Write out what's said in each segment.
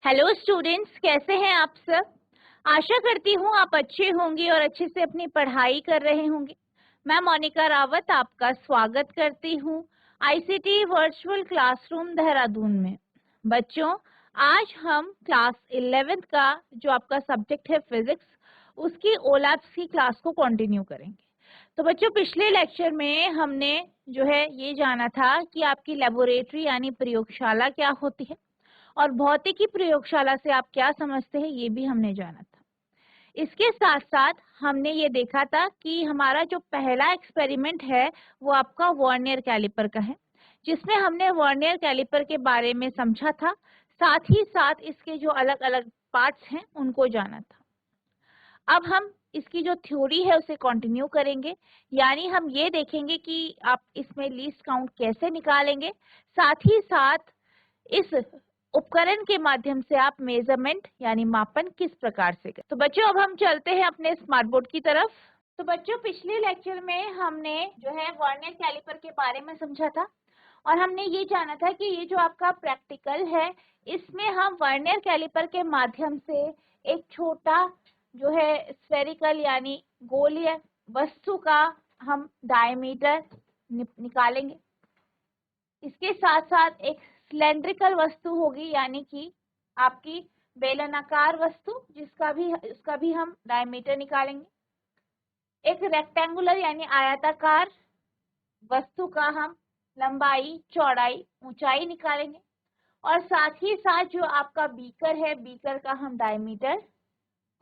Hello students, कैसे हैं आप सब। आशा करती हूँ आप अच्छे होंगे और अच्छे से अपनी पढ़ाई कर रहे होंगे। मैं मोनिका रावत आपका स्वागत करती हूँ आईसीटी वर्चुअल क्लासरूम देहरादून में। बच्चों, आज हम क्लास 11th का जो आपका सब्जेक्ट है फिजिक्स, उसकी ओलैप्स की क्लास को कंटिन्यू करेंगे। तो बच्चों, पिछले लेक्चर में हमने जो है ये जाना था कि आपकी लेबोरेटरी यानी प्रयोगशाला क्या होती है और भौतिकी प्रयोगशाला से आप क्या समझते हैं, ये भी हमने जाना था। इसके साथ साथ हमने ये देखा था कि हमारा जो पहला एक्सपेरिमेंट है वो आपका वर्नियर कैलिपर का है, जिसमें हमने वर्नियर कैलिपर के बारे में समझा था, साथ ही साथ इसके जो अलग अलग पार्ट्स हैं उनको जाना था। अब हम इसकी जो थ्योरी है उसे कंटिन्यू करेंगे, यानी हम ये देखेंगे कि आप इसमें लीस्ट काउंट कैसे निकालेंगे, साथ ही साथ इस उपकरण के माध्यम से आप मेजरमेंट यानी मापन किस प्रकार से करें। तो बच्चों, अब हम चलते हैं अपने स्मार्ट बोर्ड की तरफ। तो बच्चों, पिछले लेक्चर में हमने जो है वर्नियर कैलिपर के बारे में समझा था और हमने ये जाना था कि ये जो आपका प्रैक्टिकल है इसमें हम वर्नियर कैलिपर के माध्यम से एक छोटा जो है स्फेरिकल यानी गोलीय वस्तु का हम डायमीटर निकालेंगे। इसके साथ साथ एक सिलेंड्रिकल वस्तु होगी यानी कि आपकी बेलनाकार वस्तु, उसका भी हम डायमीटर निकालेंगे। एक रेक्टेंगुलर यानी आयताकार वस्तु का हम लंबाई, चौड़ाई, ऊंचाई निकालेंगे और साथ ही साथ जो आपका बीकर है, बीकर का हम डायमीटर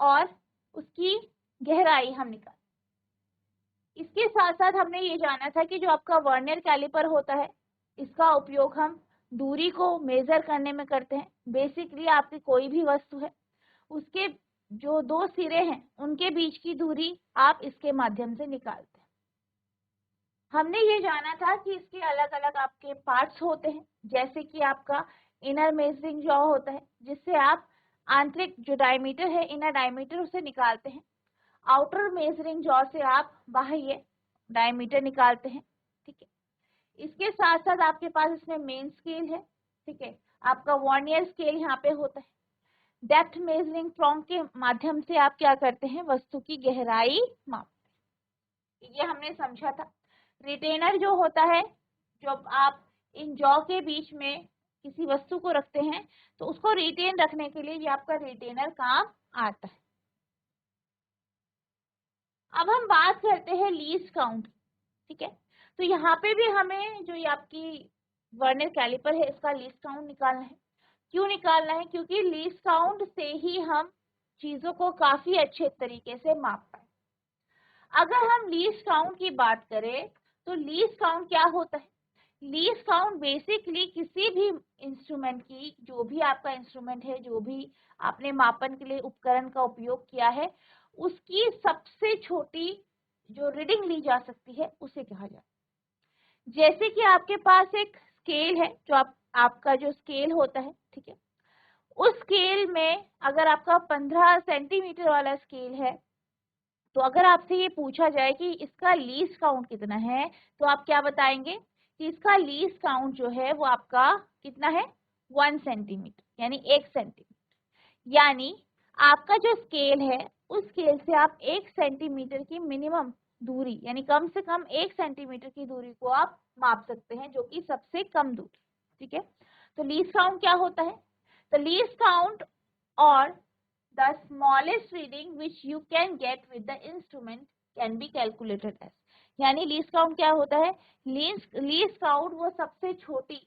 और उसकी गहराई हम निकालेंगे। इसके साथ साथ हमने ये जाना था कि जो आपका वर्नियर कैलिपर होता है इसका उपयोग हम दूरी को मेजर करने में करते हैं। बेसिकली आपकी कोई भी वस्तु है उसके जो दो सिरे हैं उनके बीच की दूरी आप इसके माध्यम से निकालते हैं। हमने ये जाना था कि इसके अलग अलग आपके पार्ट्स होते हैं, जैसे कि आपका इनर मेजरिंग जॉ होता है जिससे आप आंतरिक जो डायमीटर है, इनर डायमीटर, उसे निकालते हैं। आउटर मेजरिंग जॉ से आप बाह्य डायमीटर निकालते हैं। ठीक है, इसके साथ साथ आपके पास इसमें मेन स्केल है। ठीक है, आपका वर्नियर स्केल यहाँ पे होता है। डेप्थ मेजरिंग प्रोंग के माध्यम से आप क्या करते हैं, वस्तु की गहराई मापते हैं। ये हमने समझा था। रिटेनर जो होता है, जब आप इन जॉ के बीच में किसी वस्तु को रखते हैं तो उसको रिटेन रखने के लिए ये आपका रिटेनर काम आता है। अब हम बात करते हैं लीस्ट काउंट। ठीक है, तो यहाँ पे भी हमें जो ये आपकी वर्नियर कैलिपर है इसका लीस्ट काउंट निकालना है। क्यों निकालना है? क्योंकि लीस्ट काउंट से ही हम चीजों को काफी अच्छे तरीके से माप पाए। अगर हम लीस्ट काउंट की बात करें तो लीस्ट काउंट क्या होता है? लीस्ट काउंट बेसिकली किसी भी इंस्ट्रूमेंट की, जो भी आपका इंस्ट्रूमेंट है, जो भी आपने मापन के लिए उपकरण का उपयोग किया है, उसकी सबसे छोटी जो रीडिंग ली जा सकती है उसे कहा जाता है। जैसे कि आपके पास एक स्केल है, जो आपका जो स्केल होता है, ठीक है, उस स्केल में अगर आपका 15 सेंटीमीटर वाला स्केल है तो अगर आपसे ये पूछा जाए कि इसका लीस्ट काउंट कितना है तो आप क्या बताएंगे कि इसका लीस्ट काउंट जो है वो आपका कितना है, 1 सेंटीमीटर यानी 1 सेंटीमीटर। यानी आपका जो स्केल है उस स्केल से आप 1 सेंटीमीटर की मिनिमम दूरी यानी कम से कम 1 सेंटीमीटर की दूरी को आप माप सकते हैं, जो कि सबसे कम दूरी। ठीक है, तो लीस्ट काउंट क्या होता है? तो लीस्ट काउंट और the smallest reading which you can get with the instrument can be calculated as, यानी लीस्ट काउंट क्या होता है? लीस्ट काउंट वो सबसे छोटी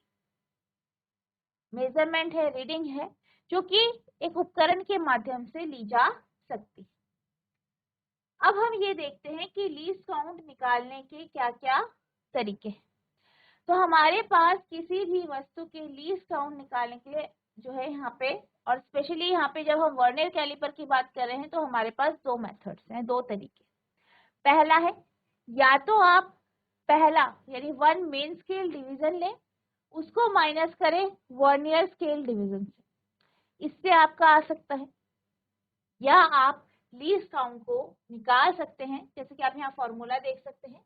मेजरमेंट है, रीडिंग है, जो कि एक उपकरण के माध्यम से ली जा सकती है। अब हम ये देखते हैं कि लीस्ट काउंट निकालने के क्या क्या तरीके हैं। तो हमारे पास किसी भी वस्तु के लीस्ट काउंट निकालने के लिए जो है यहाँ पे, और स्पेशली यहाँ पे जब हम वर्नियर कैलिपर की बात कर रहे हैं तो हमारे पास दो मेथड्स हैं, दो तरीके। पहला है, या तो आप पहला यानी 1 मेन स्केल डिवीजन लें, उसको माइनस करें वर्नियर स्केल डिवीजन से, इससे आपका आ सकता है। या आप लीस्ट काउंट को निकाल सकते हैं, जैसे कि आप यहाँ फॉर्मूला देख सकते हैं,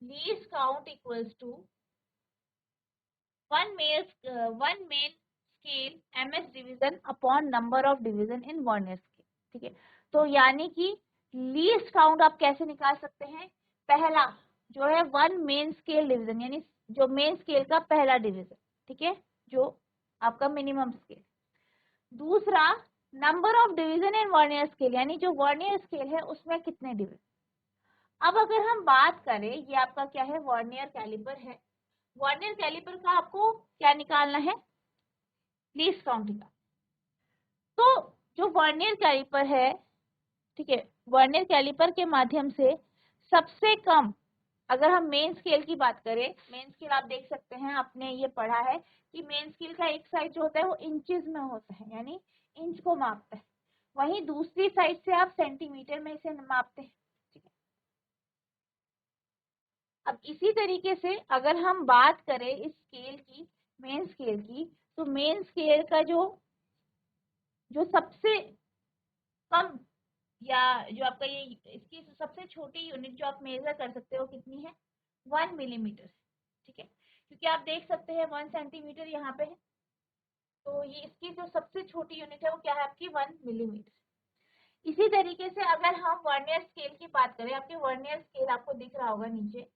least count equals to 1 main scale ms division upon number of division in vernier scale, ठीक है। तो यानी कि लीस्ट काउंट आप कैसे निकाल सकते हैं, पहला जो है वन मेन स्केल डिवीजन, यानी जो मेन स्केल का पहला डिवीजन, ठीक है, जो आपका मिनिमम स्केल। दूसरा number of division in vernier scale, यानी जो वर्नियर स्केल है उसमें कितने डिवीजन। अब अगर हम बात करें, ये आपका क्या है, वर्नियर कैलिपर है। वर्नियर कैलिपर का आपको क्या निकालना है, लीस्ट काउंट निकालना। तो जो वर्नियर कैलिपर है, ठीक है, वर्नियर कैलिपर के माध्यम से सबसे कम, अगर हम मेन स्केल की बात करें, मेन स्केल आप देख सकते हैं, आपने ये पढ़ा है कि मेन स्केल का एक साइड जो होता है वो इंचेस में होता है, यानी इंच को मापता है, वहीं दूसरी साइड से आप सेंटीमीटर में इसे मापते हैं, ठीक है। अब इसी तरीके से अगर हम बात करें इस स्केल की, मेन स्केल की, तो मेन स्केल का जो जो सबसे कम, या जो आपका ये इसकी सबसे छोटी यूनिट जो आप मेजर कर सकते हो कितनी है, 1 मिलीमीटर, ठीक है, क्योंकि आप देख सकते हैं 1 सेंटीमीटर यहाँ पे है, तो ये इसकी जो सबसे छोटी यूनिट है वो क्या है आपकी 1 मिलीमीटर। इसी तरीके से अगर हम वर्नियर स्केल की बात करें, आपके वर्नियर स्केल आपको दिख रहा होगा नीचे,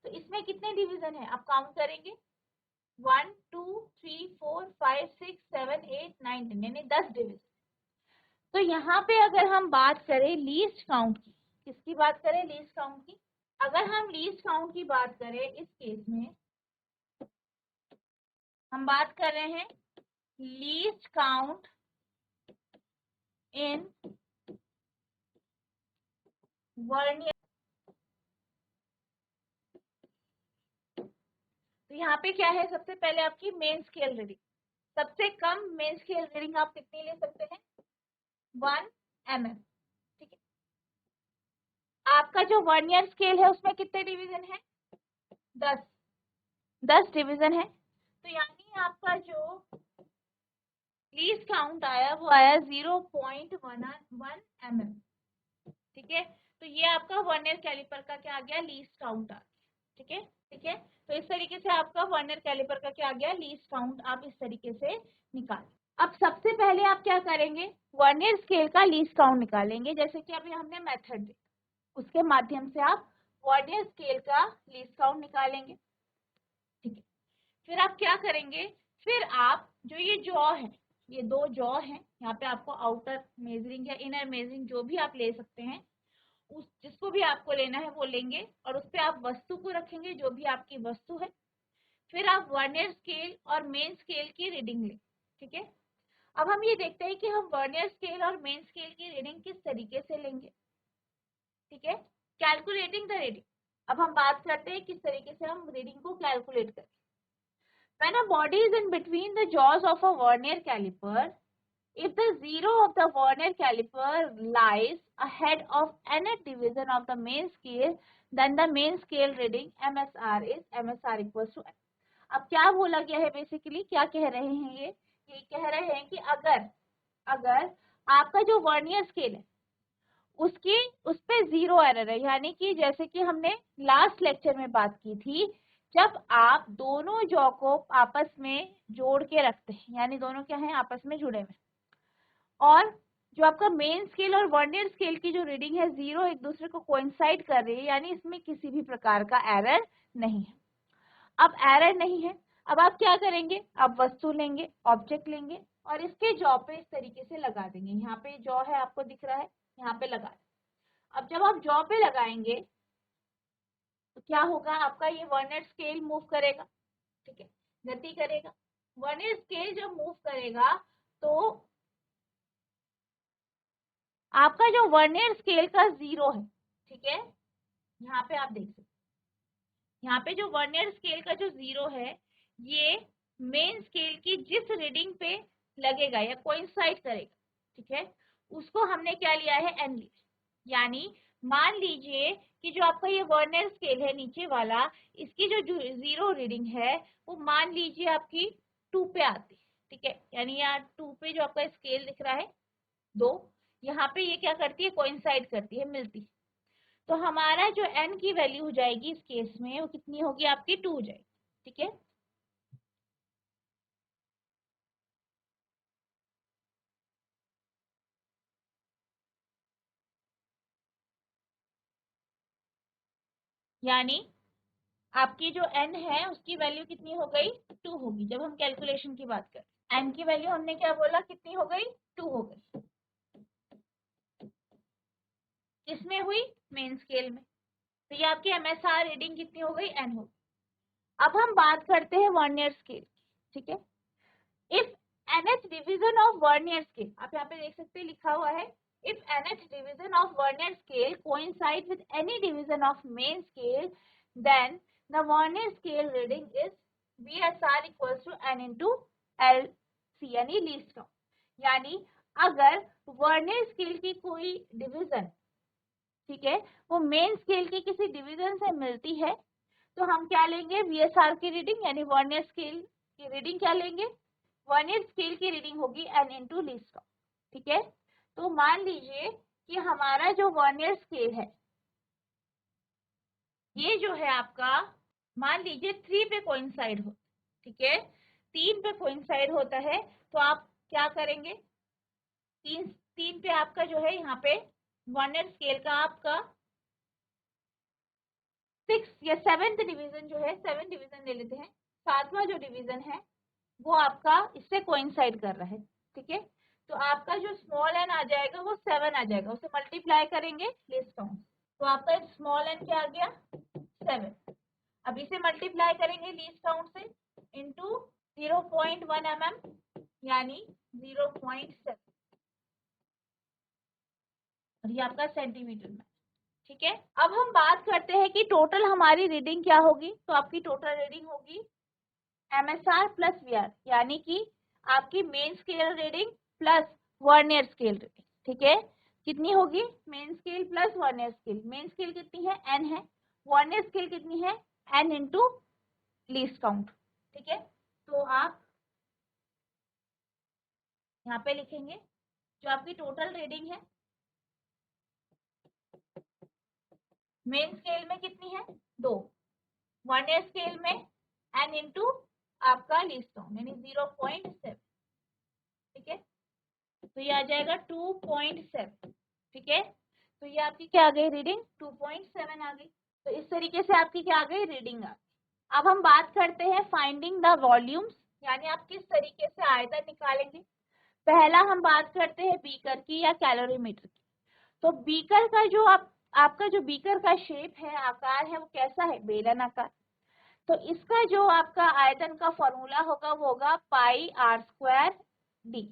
तो इसमें कितने डिवीजन है आप काउंट करेंगे, 1 2 3 4 5 6 7 8 9 10, यानी 10 डिवीजन। तो यहाँ पे अगर हम बात करें लीस्ट काउंट की, किसकी बात करें, लीस्ट काउंट की, अगर हम लीस्ट काउंट की बात करें इस केस में, हम बात कर रहे हैं लीस्ट काउंट इन वर्नियर। तो यहाँ पे क्या है, सबसे पहले आपकी मेन स्केल रीडिंग, सबसे कम मेन स्केल रीडिंग आप कितनी ले सकते हैं, 1 mm, ठीक है। आपका जो वर्नियर स्केल है उसमें कितने डिवीजन है, 10 डिवीजन है। तो यानी आपका जो लीस्ट काउंट आया वो आया 0.11 mm, ठीक है। तो ये आपका वर्नियर कैलिपर का क्या आ गया, लीस्ट काउंट आ गया, ठीक है, ठीक है। तो इस तरीके से आपका वर्नियर कैलिपर का क्या आ गया, लीस्ट काउंट, आप इस तरीके से निकालें। अब सबसे पहले आप क्या करेंगे, वर्नियर स्केल का लीस्ट काउंट निकालेंगे, जैसे कि अभी हमने मेथड देखा, उसके माध्यम से आप वर्नियर स्केल का लीस्ट काउंट निकालेंगे, ठीक है। फिर आप क्या करेंगे, फिर आप जो ये जॉ है, ये दो जॉ हैं, यहाँ पे आपको आउटर मेजरिंग या इनर मेजरिंग जो भी आप ले सकते हैं, उस जिसको भी आपको लेना है वो लेंगे, और उस पर आप वस्तु को रखेंगे, जो भी आपकी वस्तु है। फिर आप वर्नियर स्केल और मेन स्केल की रीडिंग लें, ठीक है। अब हम ये देखते हैं कि हम वर्नियर स्केल और मेन स्केल की रीडिंग किस तरीके से लेंगे, ठीक है, कैलकुलेटिंग द रीडिंग। अब हम बात करते हैं किस तरीके से हम रीडिंग को कैलकुलेट करें। When a body is in between the jaws of a vernier caliper, if the zero of the vernier caliper lies ahead of any division of the main scale, then the main scale reading MSR is MSR equals to N. अब क्या बोला गया है, basically क्या कह रहे हैं, ये कह रहे हैं कि अगर आपका जो वर्नियर स्केल है उसकी उस पे जीरो एरर है, यानी कि जैसे कि हमने लास्ट लेक्चर में बात की थी, जब आप दोनों जॉ को आपस में जोड़ के रखते हैं, यानी दोनों क्या है, आपस में जुड़े हुए, और जो आपका मेन स्केल और वर्नियर स्केल की जो रीडिंग है जीरो एक दूसरे को कोइंसाइड कर रही है, यानी इसमें किसी भी प्रकार का एरर नहीं है। अब एरर नहीं है, अब आप क्या करेंगे, आप वस्तु लेंगे, ऑब्जेक्ट लेंगे, और इसके जॉ पे इस तरीके से लगा देंगे, यहाँ पे जॉ है आपको दिख रहा है, यहाँ पे लगा दें। अब जब आप जॉ पे लगाएंगे तो क्या होगा, आपका ये वर्नियर स्केल मूव करेगा, ठीक है, गति करेगा। वर्नियर स्केल जब मूव करेगा तो आपका जो वर्नियर स्केल का जीरो है, ठीक है, यहाँ पे आप देख सकते हैं, यहाँ पे जो वर्नियर स्केल का जो जीरो है, ये मेन स्केल की जिस रीडिंग पे लगेगा या कोइंसाइड करेगा, ठीक है, उसको हमने क्या लिया है, एन लिया। यानी मान लीजिए कि जो आपका ये वर्नियर स्केल है नीचे वाला, इसकी जो जीरो रीडिंग है वो मान लीजिए आपकी 2 पे आती है, ठीक है, यानी यहाँ 2 पे जो आपका स्केल दिख रहा है 2, यहाँ पे ये क्या करती है, कोइंसाइड करती है, मिलती है। तो हमारा जो n की वैल्यू हो जाएगी इस केस में, वो कितनी होगी आपकी 2 हो जाएगी, ठीक है। यानी आपकी जो n है उसकी वैल्यू कितनी हो गई, 2 होगी। जब हम कैलकुलेशन की बात करें n की वैल्यू हमने क्या बोला, कितनी हो गई, 2 हो गई। किसमें हुई, मेन स्केल में। तो ये आपकी MSR रीडिंग कितनी हो गई, n हो गई। अब हम बात करते हैं वर्नियर स्केल, ठीक है। If nth division of vernier scale, आप यहाँ पे देख सकते हैं लिखा हुआ है, if nth division of vernier scale coincide with any division of main scale then the vernier scale reading is VSR equals to n into LC यानी लीस्ट काउंट। यानी अगर वर्नियर स्केल की कोई डिवीजन, ठीक है, वो मेन स्केल के किसी डिवीजन से मिलती है तो हम क्या लेंगे, VSR की रीडिंग यानी वर्नियर स्केल की रीडिंग क्या लेंगे, वर्नियर स्केल की रीडिंग होगी n इंटू लीस्ट काउंट, ठीक है। तो मान लीजिए कि हमारा जो वर्नियर स्केल है ये जो है आपका, मान लीजिए 3 पे कोइंसाइड हो, ठीक है, 3 पे कोइंसाइड होता है तो आप क्या करेंगे, 3 पे आपका जो है यहाँ पे वर्नियर स्केल का आपका 6 या 7th डिवीजन जो है, 7 डिवीजन ले लेते हैं, 7वां जो डिवीजन है वो आपका इससे कोइंसाइड कर रहा है, ठीक है। तो आपका जो स्मॉल n आ जाएगा वो 7 आ जाएगा, उसे मल्टीप्लाई करेंगे लीस्ट काउंट, तो आपका स्मॉल n क्या आ गया, 7। अब इसे मल्टीप्लाई करेंगे लीस्ट काउंट से इंटू 0.1 mm यानी 0.7, और ये आपका सेंटीमीटर में, ठीक है। अब हम बात करते हैं कि टोटल हमारी रीडिंग क्या होगी, तो आपकी टोटल रीडिंग होगी MSR प्लस VR, यानी कि आपकी main scale reading plus vernier scale reading, ठीक है। कितनी होगी, main scale plus vernier scale, main scale कितनी है, n है, वर्नियर स्केल कितनी है, n इंटू लीस्ट काउंट, ठीक है। तो आप यहाँ पे लिखेंगे जो आपकी टोटल रीडिंग है मेन स्केल में कितनी है, 2, वर्नियर स्केल में n इंटू आपका लीस्ट काउंट यानी 0.7, ठीक है। तो ये आ जाएगा 2.7, ठीक है। तो ये आपकी क्या आ गई रीडिंग, 2.7 आ गई। तो इस तरीके से आपकी क्या आ गई, रीडिंग आ गई। अब हम बात करते हैं फाइंडिंग द वॉल्यूम्स, यानी आप किस तरीके से आयतन निकालेंगे। पहला हम बात करते हैं बीकर की या कैलोरीमीटर की। तो बीकर का जो आपका जो बीकर का शेप है, आकार है, वो कैसा है, बेलन आकार। तो इसका जो आपका आयतन का फॉर्मूला होगा वो होगा πr²d,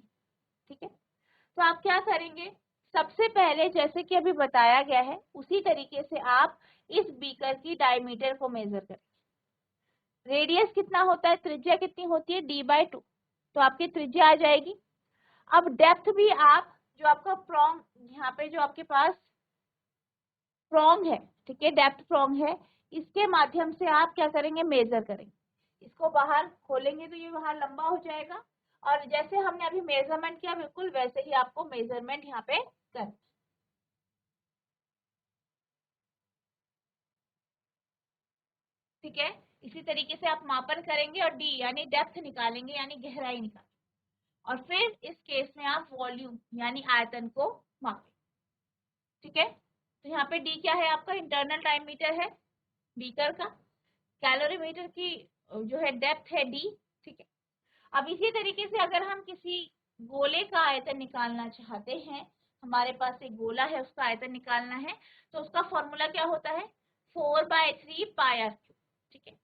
ठीक है। तो आप क्या करेंगे, सबसे पहले जैसे कि अभी बताया गया है उसी तरीके से आप इस बीकर की डायमीटर को मेजर करें। रेडियस कितना होता है, त्रिज्या कितनी होती है, d/2, तो आपकी त्रिज्या आ जाएगी। अब डेप्थ भी आप जो आपका प्रोंग, यहाँ पे जो आपके पास प्रोंग है, ठीक है, डेप्थ प्रोंग है, इसके माध्यम से आप क्या करेंगे, मेजर करेंगे। इसको बाहर खोलेंगे तो ये बाहर लंबा हो जाएगा, और जैसे हमने अभी मेजरमेंट किया बिल्कुल वैसे ही आपको मेजरमेंट यहाँ पे कर, ठीक है। इसी तरीके से आप मापन करेंगे और डी यानी डेप्थ निकालेंगे यानी गहराई निकालेंगे, और फिर इस केस में आप वॉल्यूम यानी आयतन को मापें, ठीक है। तो यहाँ पे डी क्या है, आपका इंटरनल डायमीटर है बीकर का, कैलोरीमीटर की जो है डेप्थ है डी, ठीक है। अब इसी तरीके से अगर हम किसी गोले का आयतन निकालना चाहते हैं, हमारे पास एक गोला है उसका आयतन निकालना है, तो उसका फॉर्मूला क्या होता है, 4/3 πr², ठीक है।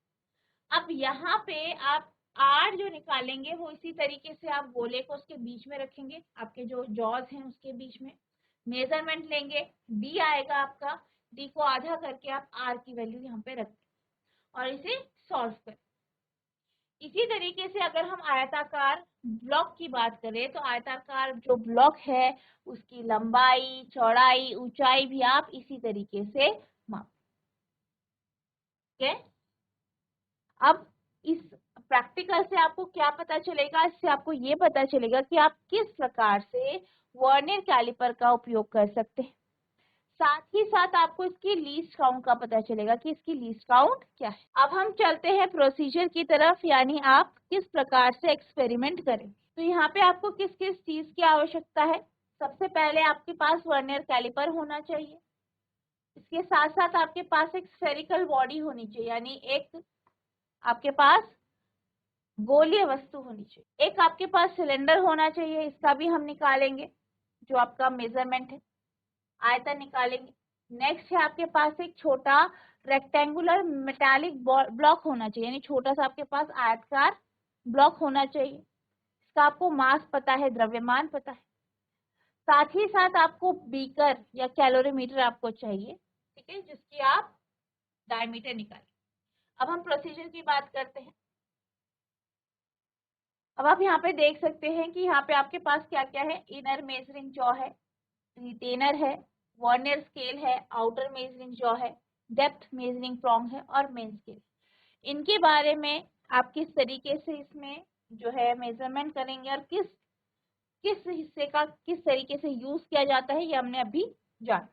अब यहाँ पे आप आर जो निकालेंगे वो इसी तरीके से आप गोले को उसके बीच में रखेंगे, आपके जो जॉज हैं उसके बीच में, मेजरमेंट लेंगे, डी आएगा आपका, डी को आधा करके आप आर की वैल्यू यहाँ पे रखें और इसे सॉल्व करें। इसी तरीके से अगर हम आयताकार ब्लॉक की बात करें तो आयताकार जो ब्लॉक है उसकी लंबाई, चौड़ाई, ऊंचाई भी आप इसी तरीके से मापें, ठीक है। अब इस प्रैक्टिकल से आपको क्या पता चलेगा, इससे आपको ये पता चलेगा कि आप किस प्रकार से वर्नियर कैलिपर का उपयोग कर सकते हैं। साथ ही साथ आपको इसकी लीस्ट काउंट का पता चलेगा कि इसकी लीस्ट काउंट क्या है। अब हम चलते हैं प्रोसीजर की तरफ, यानी आप किस प्रकार से एक्सपेरिमेंट करें। तो यहाँ पे आपको किस किस चीज की आवश्यकता है, सबसे पहले आपके पास वर्नियर कैलिपर होना चाहिए, इसके साथ साथ आपके पास एक स्फेरिकल बॉडी होनी चाहिए, यानी एक आपके पास गोलीय वस्तु होनी चाहिए। एक आपके पास सिलेंडर होना चाहिए, इसका भी हम निकालेंगे, जो आपका मेजरमेंट है, आयतन निकालेंगे। नेक्स्ट है आपके पास एक छोटा रेक्टेंगुलर मेटालिक ब्लॉक होना चाहिए, यानी छोटा सा आपके पास आयतकार ब्लॉक होना चाहिए। इसका आपको मास पता है, द्रव्यमान पता है। साथ ही साथ आपको बीकर या कैलोरीमीटर आपको चाहिए, ठीक है, जिसकी आप डायमीटर निकालें। अब हम प्रोसीजर की बात करते हैं। अब आप यहाँ पे देख सकते हैं कि यहाँ पे आपके पास क्या क्या है। इनर मेजरिंग जॉ है, रिटेनर है, वर्नियर स्केल है, आउटर मेजरिंग जॉ है, डेप्थ मेजरिंग प्रॉन्ग है और मेन स्केल। इनके बारे में आप किस तरीके से इसमें जो है मेजरमेंट करेंगे और किस किस हिस्से का किस तरीके से यूज किया जाता है, ये हमने अभी जाना।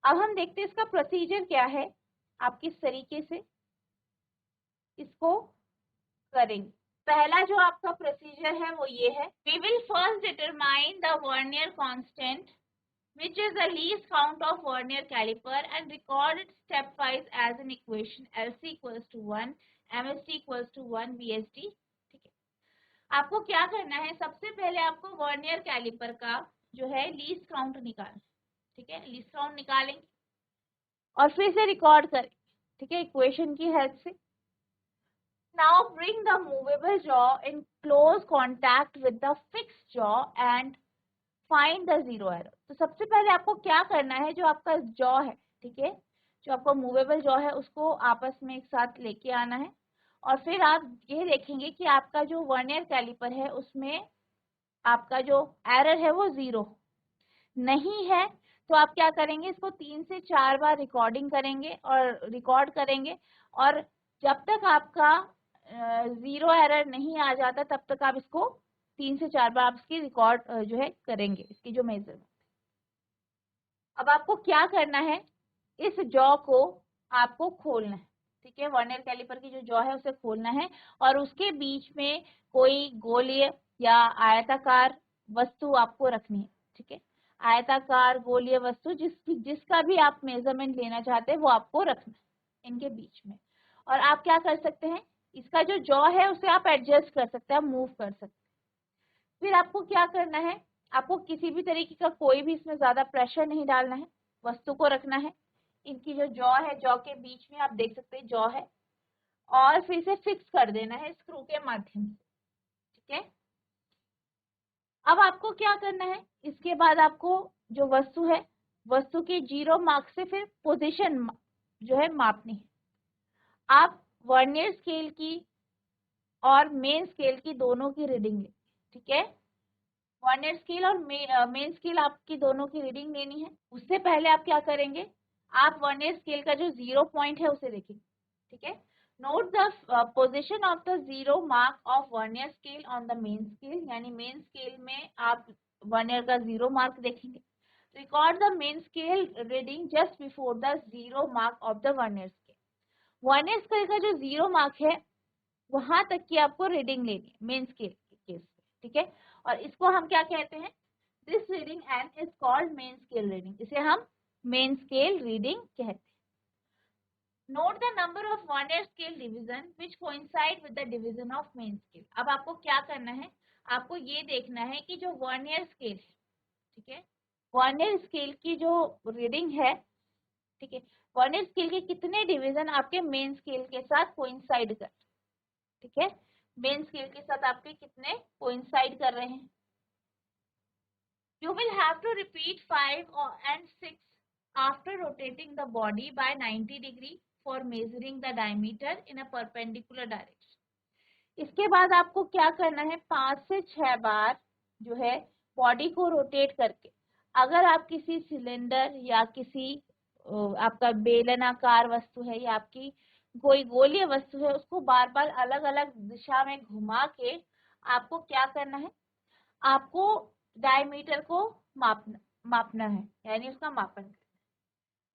अब हम देखते हैं इसका प्रोसीजर क्या है, आप किस तरीके से इसको करेंगे। पहला जो आपका प्रोसीजर है वो ये है, we will first determine the vernier constant which is the least count of vernier caliper and record it stepwise as an equation LC equals to 1, MSD equals to 1, VSD। ठीक है, आपको क्या करना है, सबसे पहले आपको वर्नियर कैलिपर का जो है लीस्ट काउंट निकालना। ठीक है, लीस्ट काउंट निकालेंगे और फिर से रिकॉर्ड करें, ठीक है, इक्वेशन की हेल्प से। Now bring the movable jaw in close contact with the fixed jaw and find the zero error। तो सबसे पहले आपको क्या करना है, जो आपका जॉ है, ठीक है, जो आपका मूवेबल जॉ है, उसको आपस में एक साथ लेके आना है और फिर आप ये देखेंगे कि आपका जो वर्नियर कैलिपर है उसमें आपका जो एरर है वो 0 नहीं है। तो आप क्या करेंगे, इसको 3 से 4 बार रिकॉर्डिंग करेंगे और रिकॉर्ड करेंगे, और जब तक आपका 0 एरर नहीं आ जाता तब तक आप इसको 3 से 4 बार आप इसकी रिकॉर्ड जो है करेंगे, इसकी जो मेजरमेंट। अब आपको क्या करना है, इस जॉ को आपको खोलना है, ठीक है, वर्नियर कैलिपर की जो जॉ है उसे खोलना है और उसके बीच में कोई गोलीय या आयताकार वस्तु आपको रखनी है। ठीक है, आयताकार गोलीय वस्तु जिसका भी आप मेजरमेंट लेना चाहते हैं वो आपको रखना है इनके बीच में। और आप क्या कर सकते हैं, इसका जो जॉ है उसे आप एडजस्ट कर सकते हैं, मूव कर सकते हैं। फिर आपको क्या करना है, आपको किसी भी तरीके का कोई भी इसमें ज्यादा प्रेशर नहीं डालना है, वस्तु को रखना है, इनकी जो जॉ है, जॉ के बीच में आप देख सकते हैं जॉ है, और फिर से फिक्स कर देना है स्क्रू के माध्यम से। ठीक है, अब आपको क्या करना है, इसके बाद आपको जो वस्तु है, वस्तु के 0 मार्क से फिर पोजीशन जो है मापनी है। आप वर्नियर स्केल की और मेन स्केल की दोनों की रीडिंग लें। ठीक है, वर्नियर स्केल और मेन स्केल आपकी दोनों की रीडिंग लेनी है। उससे पहले आप क्या करेंगे, आप वर्नियर स्केल का जो 0 पॉइंट है उसे देखेंगे। ठीक है, note the position of the 0 mark of vernier scale on the main scale, यानी मेन स्केल में आप वर्नियर का 0 मार्क देखेंगे। Record the main scale reading just before the 0 mark of the vernier scale. Vernier scale का जो 0 mark है वहां तक की आपको रीडिंग लेनी है मेन स्केल के केस में। ठीक है, और इसको हम क्या कहते हैं, this reading an is called main scale reading, इसे हम मेन स्केल रीडिंग कहते हैं। Note the number of vernier scale division which coincide with the division of main scale. अब आपको क्या करना है, आपको ये देखना है कि जो वर्नियर स्केल है, ठीक है, वर्नियर स्केल की जो रीडिंग है, ठीक है, वर्नियर स्केल के कितने डिवीजन आपके मेन स्केल के साथ कोइंसाइड कर, ठीक है, मेन स्केल के साथ आपके कितने कोइंसाइड कर रहे हैं। You will have to repeat 5 and 6 after rotating the body by 90 degree for measuring the diameter in a perpendicular direction। इसके बाद आपको क्या करना है, 5 से 6 बार जो है बॉडी को रोटेट करके, अगर आप किसी सिलेंडर या किसी आपका बेलनाकार वस्तु है या आपकी कोई गोलीय वस्तु है, उसको बार बार अलग अलग दिशा में घुमा के आपको क्या करना है, आपको डायमीटर को मापना है, यानी उसका मापन करना है।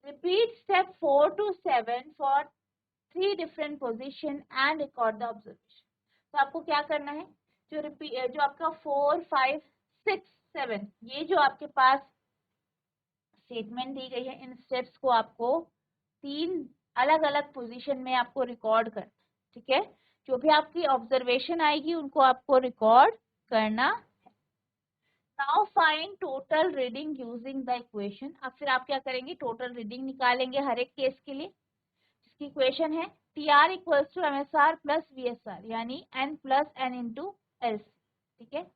Repeat step 4 to 7 for 3 different position and record the observation. तो आपको क्या करना है, जो आपका 4, 5, 6, 7, ये जो आपके पास स्टेटमेंट दी गई है, इन स्टेप्स को आपको 3 अलग अलग पोजीशन में आपको रिकॉर्ड करना, ठीक है। जो भी आपकी ऑब्जर्वेशन आएगी उनको आपको रिकॉर्ड करना है। Now find total reading using the equation. अब फिर आप क्या करेंगे, टोटल रीडिंग निकालेंगे हर एक केस के लिए, जिसकी इक्वेशन है TR equals to MSR plus VSR, यानी N plus N into LC, ठीक है।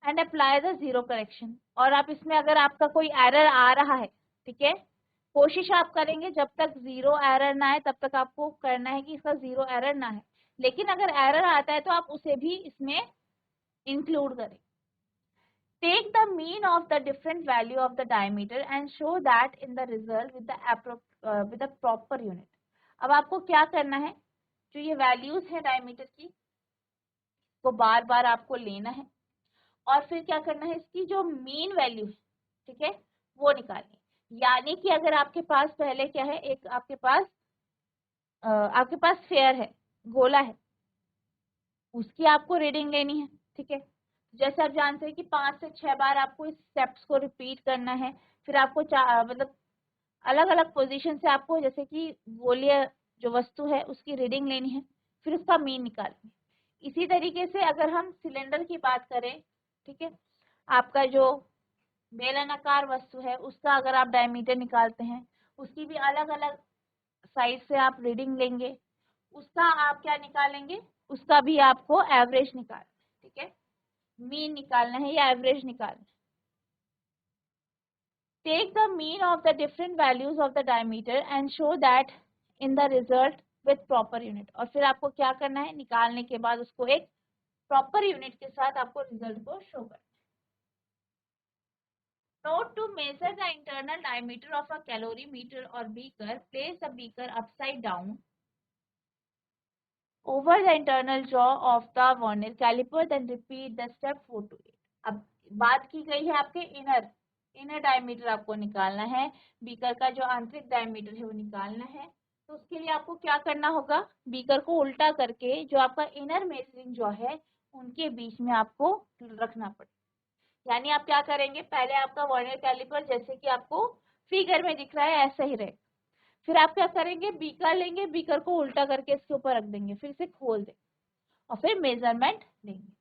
And apply the zero correction. और आप इसमें अगर आपका कोई एरर आ रहा है, ठीक है, कोशिश आप करेंगे जब तक जीरो एरर ना आए तब तक आपको करना है कि इसका जीरो एरर ना है, लेकिन अगर एरर आता है तो आप उसे भी इसमें इंक्लूड करें। Take the mean of the different value of the diameter and show that in the result with the proper unit. अब आपको क्या करना है, जो ये वैल्यूज है डायमीटर की, वो बार बार आपको लेना है और फिर क्या करना है, इसकी जो मीन वैल्यू है, ठीक है, वो निकालनी है। यानी कि अगर आपके पास पहले क्या है, एक आपके पास स्फीयर है, गोला है, उसकी आपको रीडिंग लेनी है, ठीक है। जैसे आप जानते हैं कि 5 से 6 बार आपको इस स्टेप्स को रिपीट करना है, फिर आपको मतलब अलग अलग पोजीशन से आपको, जैसे कि गोलीय जो वस्तु है उसकी रीडिंग लेनी है, फिर उसका मीन निकालनी है। इसी तरीके से अगर हम सिलेंडर की बात करें, ठीक है, आपका जो बेलनाकार वस्तु है उसका अगर आप डायमीटर निकालते हैं, उसकी भी अलग अलग साइड से आप रीडिंग लेंगे, उसका आप क्या निकालेंगे, उसका भी आपको एवरेज निकालना है, ठीक है, मीन निकालना है या एवरेज निकालना है। Take the mean of the different values of the diameter and show that in the result with proper unit. और फिर आपको क्या करना है, निकालने के बाद उसको एक प्रॉपर यूनिट के साथ आपको रिजल्ट को शो करना है। Note to measure the internal diameter of a calorimeter or beaker. Place the beaker upside down over the internal jaw of the vernier caliper. Then repeat the step 4 to 8. अब बात की गई है आपके inner diameter आपको निकालना है, beaker का जो आंतरिक डायमीटर है वो निकालना है। तो उसके लिए आपको क्या करना होगा, बीकर को उल्टा करके जो आपका इनर मेजरिंग जॉ है उनके बीच में आपको रखना पड़ेगा। यानी आप क्या करेंगे, पहले आपका वर्नियर कैलिपर जैसे कि आपको फिगर में दिख रहा है ऐसा ही रहे, फिर आप क्या करेंगे, बीकर लेंगे, बीकर को उल्टा करके इसके ऊपर रख देंगे, फिर इसे खोल देंगे और फिर मेजरमेंट लेंगे।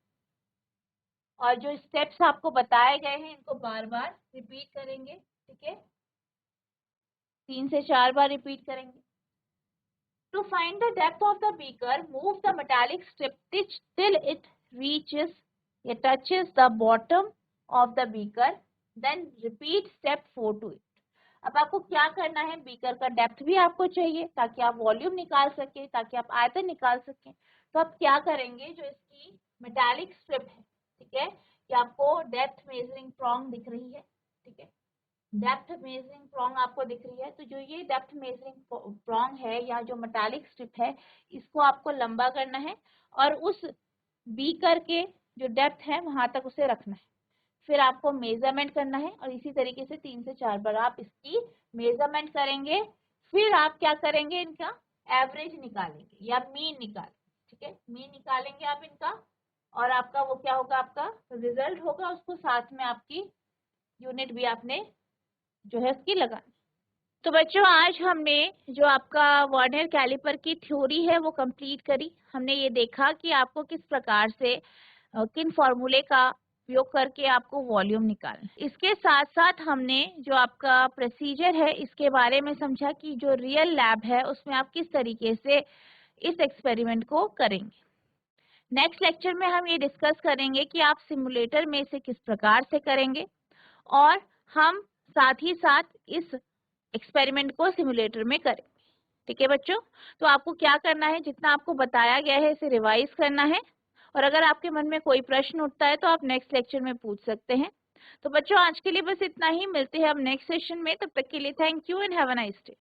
और जो स्टेप्स आपको बताए गए हैं इनको बार बार रिपीट करेंगे, ठीक है, 3 से 4 बार रिपीट करेंगे। To find the depth of the beaker, move the metallic strip till it reaches, it touches the bottom of the beaker, then repeat step 4 to 8. अब आपको क्या करना है, बीकर का डेप्थ भी आपको चाहिए ताकि आप वॉल्यूम निकाल सके, ताकि आप आयतन निकाल सकें। तो आप क्या करेंगे, जो इसकी मेटालिक स्ट्रिप है, ठीक है, कि आपको डेप्थ मेजरिंग प्रॉन्ग दिख रही है, ठीक है, डेप्थ मेजरिंग प्रॉन्ग आपको दिख रही है, तो जो ये डेप्थ मेजरिंग प्रॉन्ग है या जो मेटालिक स्ट्रिप है, इसको आपको लंबा करना है और उस बीकर के जो डेप्थ है वहां तक उसे रखना है। फिर आपको मेजरमेंट करना है और इसी तरीके से 3 से 4 बार आप इसकी मेजरमेंट करेंगे। फिर आप क्या करेंगे, इनका एवरेज निकालेंगे या मीन निकालेंगे, ठीक है, मीन निकालेंगे आप इनका, और आपका वो क्या होगा, आपका रिजल्ट होगा, उसको साथ में आपकी यूनिट भी आपने जो है उसकी लगानी। तो बच्चों आज हमने जो आपका वर्नियर कैलिपर की थ्योरी है वो कंप्लीट करी। हमने ये देखा कि आपको किस प्रकार से किन फॉर्मूले का उपयोग करके आपको वॉल्यूम निकालना। इसके साथ साथ हमने जो आपका प्रोसीजर है इसके बारे में समझा कि जो रियल लैब है उसमें आप किस तरीके से इस एक्सपेरिमेंट को करेंगे। नेक्स्ट लेक्चर में हम ये डिस्कस करेंगे कि आप सिमुलेटर में से किस प्रकार से करेंगे, और हम साथ ही साथ इस एक्सपेरिमेंट को सिमुलेटर में करेंगे। ठीक है बच्चों, तो आपको क्या करना है, जितना आपको बताया गया है इसे रिवाइज करना है, और अगर आपके मन में कोई प्रश्न उठता है तो आप नेक्स्ट लेक्चर में पूछ सकते हैं। तो बच्चों आज के लिए बस इतना ही, मिलते हैं अब नेक्स्ट सेशन में, तब तक के लिए thank you and have a nice day.